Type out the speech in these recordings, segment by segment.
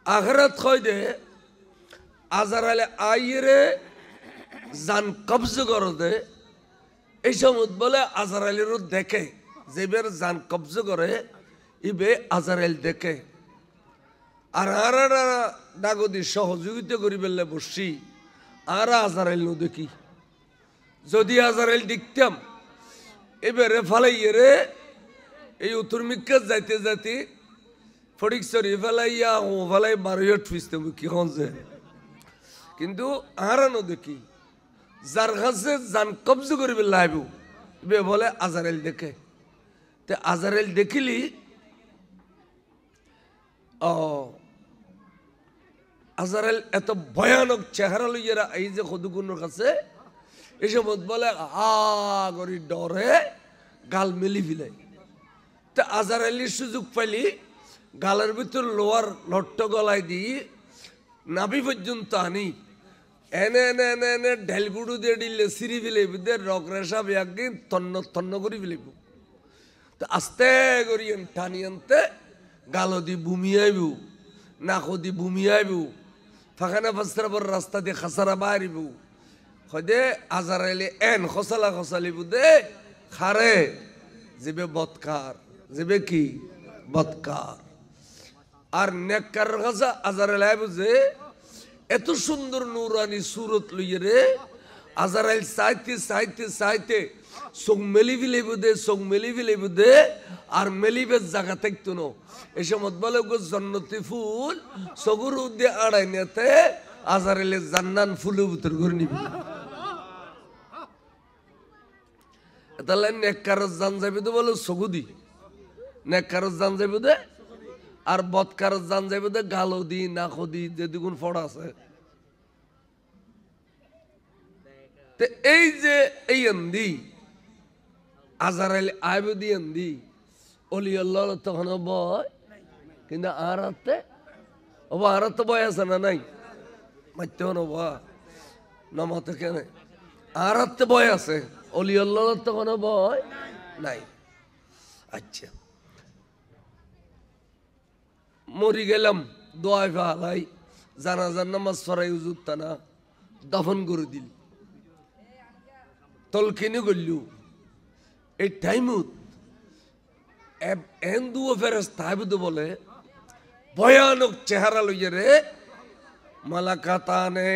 আখরাত কই দে আজারাইলে আইরে জান কবজ করে দে এই সময় বলে আজারাইলেরও দেখে যেবার জান কবজ করে ইবে আজারাইল দেখে আর আরা ডাগদি সহযোগিতা করি বেললে বসছি আর আজারাইল নো দেখি যদি আজারাইল দেখতাম এবারে ফালাইয়ে রে এই উত্তর মিক্কা যাইতে যাইতে ফটিক সরি ফেলাইয়া ও ফেলাই বারোয় ঠুইতে কি হচ্ছে কিন্তু আরানো দেখি যার কাছে জান কবজ করিবে লাইব বে বলে আজারাইল দেখে তে আজারাইল দেখিলি আজারাইল এত ভয়ানক চেহারা লইয়া এই যে খদুগুনের কাছে এই সময় বলে করি ডরে গাল মেলি ফিলাই তে আজারাইলের সুযোগ পাইলি গালের ভিতর লোয়ার লট্ট গলায় দিই নাভি পর্যন্ত আনি এনে এনে এনে এনে ঢেলগুড়ু দিয়ে দিলে সিঁড়ি ফেলেব দে রগরেশা ব্যাগে তন্ন তন্ন করে ফেলেব তো আস্তে করি টানি আনতে গালো দি বুমি আইব নাকো দি বুমি আইব ফাঁকানা ফাস্তার রাস্তা দিয়ে খাসারা বাহারিব হদে আজারাইলে এন খসালা খসালিব দে খারে যেবে বৎকার যেবে কি বৎকার আর নেককার কাছে আজারাইল আইব যে এত সুন্দর নুরানি সুরত লইয়ে রে আজারাইল চাইতে চাইতে চাইতে চোখ মেলি ফেলে বুধে চোখ মেলি ফেলে বুধে আর মেলিবে জায়গা থাকতো না এই সময় বলে গো জন্নতি ফুল চগুর উদ্দে আড়াই নেতে আজারাইলে জান্নান ফুলের ভিতর ঘুরে নিবি তাহলে নেককার জান যাবি তো বলো চগুদি নেককার জান যাবি দে আর বৎকার জান যাবে দে গালো দি নাকো দি যে দুগুণ ফড়া আছে এই যে এই আন্দি আজারাইল আইবে দি আন্দি অলি আল্লাহ তখন বয় কিন্তু আর হাতে আর তো বয় আছে না নাই মারতে হন নমাতে কেন আর হাতে বয় আছে অলি আল্লাহ তখন বয় নাই আচ্ছা মরি গেলাম দোয়া ফালাই জানাজার নামাজ ফরাই উজুরতা না দফন করে দিল তলকিনি করলু এই টাইমত এন দুও ফেরেস তাইবুদ বলে ভয়ানক চেহারা লইয়ে রে মালাকাতানে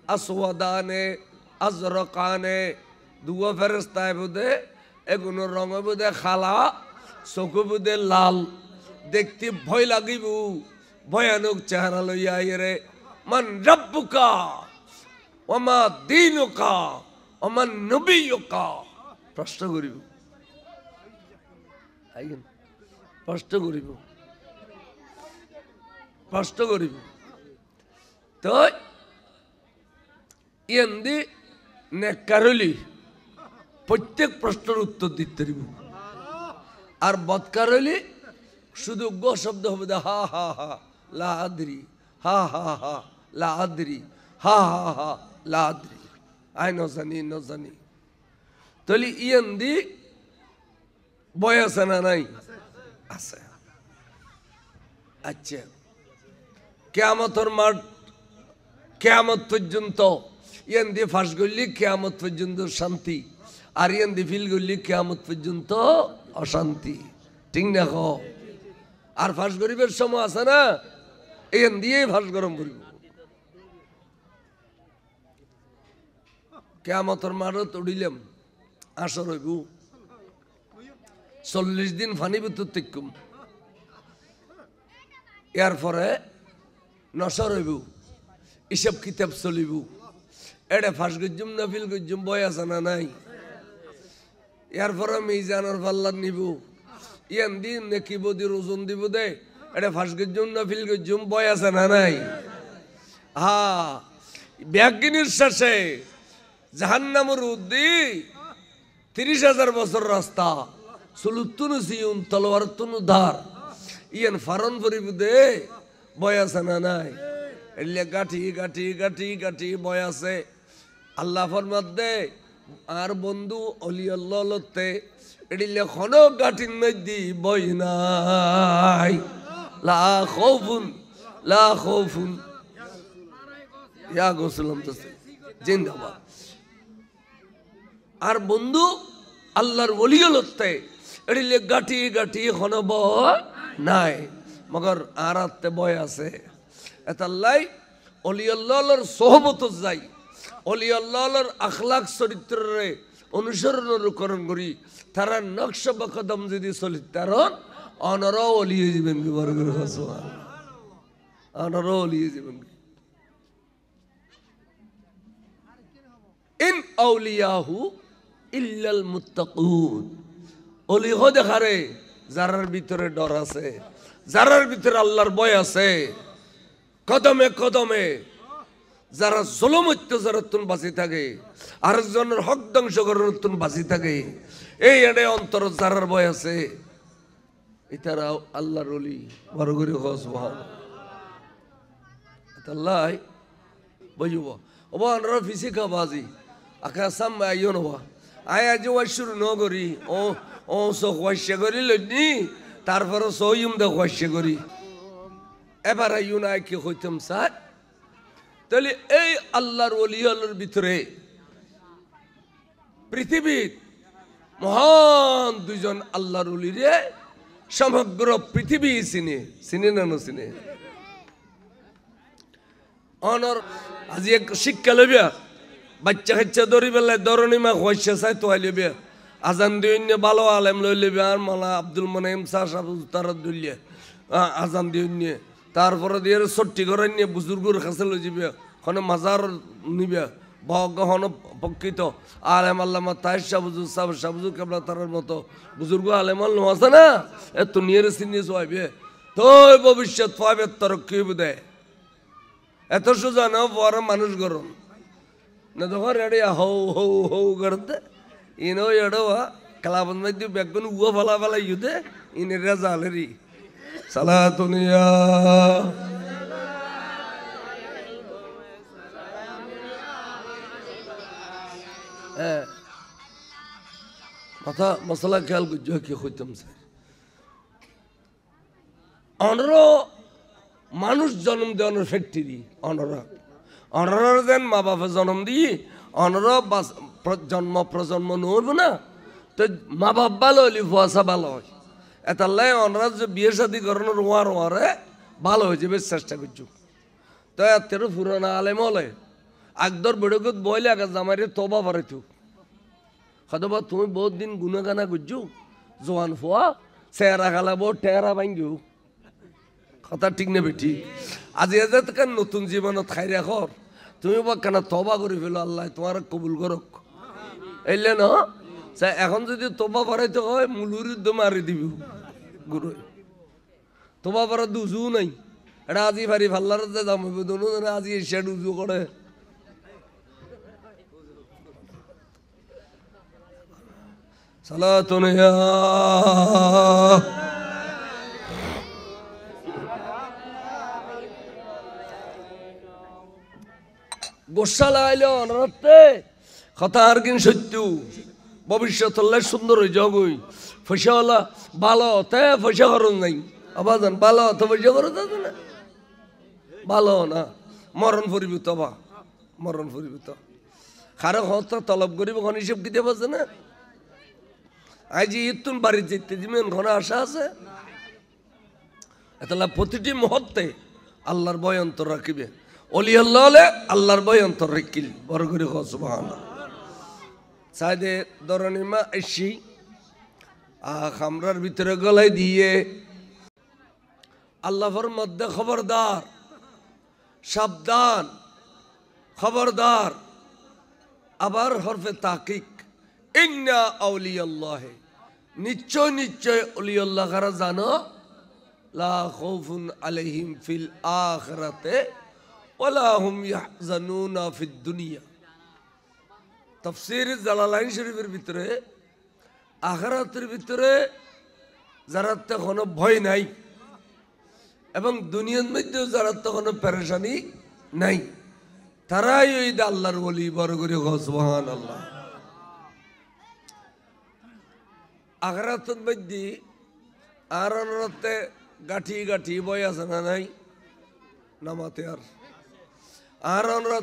আসওয়াদানে আজরকানে দুও ফেরেস তাইবুদে এগুলো রঙ বুদে খালা চকু বুদে লাল দেখতে ভয় লাগিব ভয়ানক চেহারা লইয়া রে মান রব্বুকা ওমা দীনুকা ওমান নবিয়ুকা প্রশ্ন করিব প্রশ্ন করিব প্রশ্ন করিব তো ইন্দি নেককারলি প্রত্যেক প্রশ্নের উত্তর দিতে দিব আর বৎকারলি শুধু গো শব্দ হবে হা হা হা লা আদরি হা হা হা লা আদরি হা হা হা লা আদরি আই নজানি তাহলে ইয়েন্দি বয় আছে না নাই আছে আচ্ছা কিয়ামতের মাঠ কিয়ামত পর্যন্ত ইয়েন্দি ফাঁস করলি কিয়ামত পর্যন্ত শান্তি আর ইয়েন্দি ফিল করলি কিয়ামত পর্যন্ত অশান্তি ঠিক না হ আর ফাঁস গরিবের সময় আছে না এন দিয়েই ফাঁস গরম করিব কিয়ামতের মাঠত উঠিলাম আসর হইব 40 দিন ফানি ভিতর তেকুম এর পরে নসর হইব হিসাব কিতাব চলিব এটা ফাঁস গজ্জুম না ফিল গজ্জুম বয় আছে না নাই এর পরে মিজানোর পাল্লা নিব ইয়ান দিন নেকিব দির ওজন দিব দে এটা ফাঁস গজ্জুম না ফিল গজ্জুম বয় আছে না নাই ব্যাগিনীর শেষে জাহান্নামের উদ্দি 30,000 বছর রাস্তা সুলুতুন সিউন তলোয়ার তুন ধার ইয়ান ফারন ভরিব দে বয় আছে না নাই এলে গাঠি গাঠি গাঠি গাঠি বয় আছে আল্লাহ ফরমাত দে আর বন্ধু অলি আল্লাহ লতে এডিলে খনক গাঠিন মধ্যে বই নাই লা খাউফুন লা খাউফুন ইয়া গোসলম জিন্দাবাদ। আর বন্ধু আল্লাহর ওলি হলতে এড়িলে গাটি গাটি হনব নাই মগর আরাতে বয় আছে এতাল্লাই অলি আল্লাহর সোহবত যাই অলি আল্লাহর আখলাক চরিত্রে অনুসরণ করি তারা নকশ বকদম যদি চলি তার অনর অলি হয়ে যাবেন কি বড় করে অনর অলি হয়ে যাবেন কি ইন আউলিয়াহু ইল্লাল মুত্তাকুন অলি হো দেখারে যারার ভিতরে ডর আছে যারার ভিতরে আল্লাহর ভয় আছে কদমে কদমে যারা জুলুম অত্যাচারতন বাঁচি থাকে আরেকজনের হক ধ্বংস করার বাঁচি থাকে এই এডে অন্তর যারার ভয় আছে এটারা আল্লাহর ওলি বড় করে সুবহানাল্লাহ আল্লাহ বুঝব ওবা আনরা ফিসিকা বাজি আকা সাম আইও নবা আয় আজ শুরু ন করি ও সো ওয়াশে করি লইনি তারপর সইম দে ওয়াশে করি এবার আইও না কি হইতাম স্যার তাহলে এই আল্লাহর ওলি আল্লাহর ভিতরে পৃথিবীর মহান দুইজন আল্লাহর ওলি রে সমগ্র পৃথিবী চিনে না চিনে অনর আজি এক শিক্ষা লইবা বাচ্চা কাচ্চা ধরি বেলায় দরনিমা হইছে চাই তো লইবে আজান দিনে ভালো আলেম লই লইবে আর মালা আব্দুল মনাইম শাহ তারা দুলিয়া আজান দিনে তারপরে দিয়ে ছট্টি করে নিয়ে বুজুর্গর কাছে লই যাবে হনে মাজার নিবে হন প্রকৃত আলেম আল্লামা তাহের শাহবুজুর শাহবুজুর কেবলা তার মতো বুজুর্গ আলেম আল্লাহ আছে না এত নিয়ে চিনিয়ে চাইবে তো ভবিষ্যৎ পাবে তরক্কি দেয় এত সোজা না বড় মানুষ গরম না তখন রেডি হৌ হৌ হৌ করতে ইনো এডোয়া কালাবন মধ্যে বেগুন উয়া ফলা ফেলা ইউদে ইনেরা জালেরি সালাতুনিয়া মাথা মশলা খেয়াল করছো কি হইতাম স্যার অনরো মানুষ জন্ম দেওয়ানোর ফ্যাক্টরি অনরা যেন মা বাপে জন্ম দিয়ে অনরা জন্ম প্রজন্ম নইব না তো মা বাপ ভালো হইলে ফুয়াশা ভালো হয় এতাল্লাই অনরা যে বিয়ে শাদি করানোর ওয়ারে ভালো হয়ে যাবে চেষ্টা করছো তো এতেরও পুরানা আলেম হলে আকদর বেড়কুত বইলে আগে জামাইরে তোবা পারাইতো হয়তো তুমি বহুত দিন গুনাগানা করছো জোয়ান ফুয়া চেহারা খালাবো টেহারা ভাঙ্গিও কথা ঠিক না বেটি আজি এজাত কেন নতুন জীবনত খাই রাখর তুমি বা কেন তবা করে ফেলো আল্লাহ তোমার কবুল করক এলে না এখন যদি তোবা পারাইতে হয় মুলুরির দো মারি দিবি গুরু তোবা পারা দুজু নাই এটা আজি ভারি ভাল্লার যে দাম আজি এসে উজু করে সালাতুনিয়া গোসা লাগাইলে অনরাতে কথা আর কিন সত্য ভবিষ্যৎ সুন্দর হয়ে যাবই পয়সাওয়ালা ভালো তে পয়সা খরচ নাই আবাজান ভালো তো পয়সা খরচ আছে না ভালো না মরণ ফুরিব তবা মরণ ফুরিব তো খারে হত তলব করিব ঘন হিসেব দিতে পারছে না আজ ইতুন বাড়ি যেতে দিবেন ঘরে আশা আছে এতলা প্রতিটি মুহূর্তে আল্লাহর ভয় অন্তর রাখিবে অলি আল্লাহ হলে আল্লাহর ভয় অন্তর রাখিল বড় করে সুবহানাল্লাহ সাইদে দরনিমা এসি খামরার ভিতরে গলায় দিয়ে আল্লাহর মধ্যে খবরদার সাবধান খবরদার আবার হরফে তাকিক ইন্না আউলিয়াল্লাহ নিশ্চয় নিশ্চয় আউলিয়াল্লাহ কারা জানো লা খাউফুন আলাইহিম ফিল আখিরাতে ওয়ালা হুম ইয়াহজানুনা ফিদ দুনিয়া তাফসীর জালালাইন শরীফের ভিতরে আখিরাতের ভিতরে যারা কোনো ভয় নাই এবং দুনিয়ার মধ্যেও যারা কোনো পেরেশানি নাই তারাই ওই আল্লাহর ওলি বড় করে সুবহানাল্লাহ আখিরাতের মধ্যে আর অনরতে গাঠি গাঠি বই আছে না নাই নামাতে আর আমরা